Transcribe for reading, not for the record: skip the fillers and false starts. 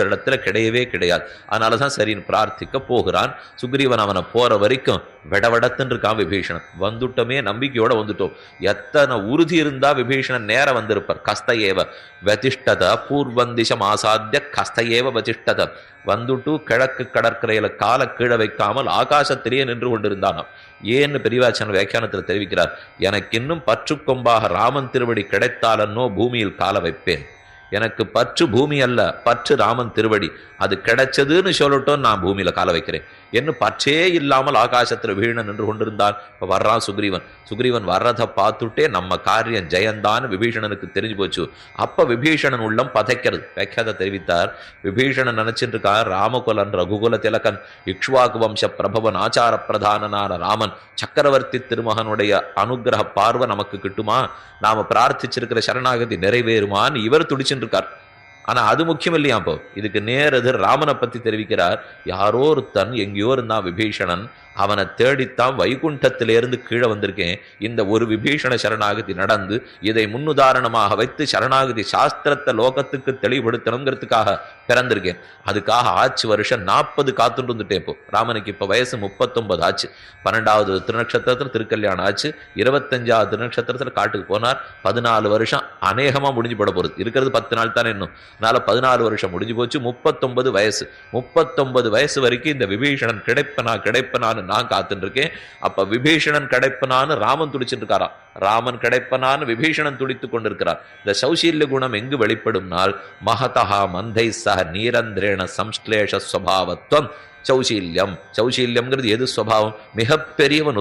இடத்துல கிடையவே கிடையாது. அதனாலதான் சரின்னு பிரார்த்திக்க போகிறான். சுக்ரீவன் அவனை போற வரைக்கும் விடவடத்துன்னு இருக்கான் விபீஷணன். வந்துட்டோமே நம்பிக்கையோட வந்துட்டோம். எத்தனை உறுதி இருந்தா விபீஷணன் நேர வந்திருப்பார். கஸ்தஏவ வதிஷ்டத பூர்வந்திசம் ஆசாத்திய கஸ்தஏவ வதிஷ்டத. வந்துட்டு கிழக்கு கடற்கரையில கால கீழே வைக்காமல் ஆகாசத்திலேயே நின்று கொண்டிருந்தானாம். ஏன்னு பெரியவாச்சன் வியாக்கியானத்தில் தெரிவிக்கிறார். எனக்கு இன்னும் பற்றுக்கொம்பாக ராமன் திருவடி கிடைத்தாலன்னோ பூமியில் கால வைப்பேன். எனக்கு பற்று பூமி அல்ல, பற்று ராமன் திருவடி. அது கிடைச்சதுன்னு சொல்லட்டும், நான் பூமியில கால வைக்கிறேன். என்ன பற்றே இல்லாமல் ஆகாசத்துல வீழ நின்று கொண்டிருந்தான். இப்ப வர்றான் சுக்ரீவன். சுக்ரீவன் வர்றதை பார்த்துட்டே நம்ம காரியம் ஜெயந்தான்னு விபீஷணனுக்கு தெரிஞ்சு போச்சு. அப்ப விபீஷணன் உள்ளம் பதைக்கிறது. வைக்காத தெரிவித்தார். விபீஷணன் நினைச்சிட்டு இருக்கான், ராமகுலன் ரகுகுல திலகன் இக்ஷ்வாகு வம்ச பிரபவன் ஆச்சார பிரதானனான ராமன் சக்கரவர்த்தி திருமகனுடைய அனுகிரக பார்வை நமக்கு கிட்டுமா, நாம பிரார்த்திச்சிருக்கிற சரணாகதி நிறைவேறுமான்னு இவர் துடிச்சுட்டு இருக்கார். ஆனா அது முக்கியம் இல்லையா. அப்போ இதுக்கு நேரது ராமனை பத்தி தெரிவிக்கிறார். யாரோ ஒருத்தன் எங்கேயோ இருந்தான் விபீஷணன், அவனை தேடித்தான் வைகுண்டத்திலிருந்து கீழே வந்திருக்கேன். இந்த ஒரு விபீஷண சரணாகதி நடந்து இதை முன்னுதாரணமாக வைத்து சரணாகதி சாஸ்திரத்தை லோகத்துக்கு தெளிவுபடுத்தணுங்கிறதுக்காக பிறந்திருக்கேன். அதுக்காக ஆச்சு வருஷம் 40 காத்துட்டு வந்துட்டேன். இப்போ ராமனுக்கு இப்ப வயசு 39 ஆச்சு. 12வது திருநக்ஷத்திரத்துல திருக்கல்யாணம் ஆச்சு. 25வது திருநக்ஷத்திரத்துல காட்டுக்கு போனார். 14 வருஷம் அநேகமா முடிஞ்சு போட போறது. இருக்கிறது 10 நாள் தானே இன்னும். அதனால 14 வருஷம் முடிஞ்சு போச்சு. 39 வயசு. 39 வயசு வரைக்கும் இந்த விபீஷணன் கிடைப்பனான்னு நான் காத்துட்டு இருக்கேன். அப்ப விபீஷணன் கிடைப்பனான்னு ராமன் துடிச்சுட்டு இருக்காராம். ராமன் கிடைப்பனான்னு விபீஷணன் துடித்துக் கொண்டிருக்கிறார். இந்த சௌசீல்ய குணம் எங்கு வெளிப்படும்னால் மகதா மந்தை சக நீரந்திரேண சம்ஸ்லேஷ ஸ்வபாவத்வம் சௌசீல்யம். சௌசீல்யம்ங்கிறது எது ஸ்வபாவம்? மிகப்பெரியவன்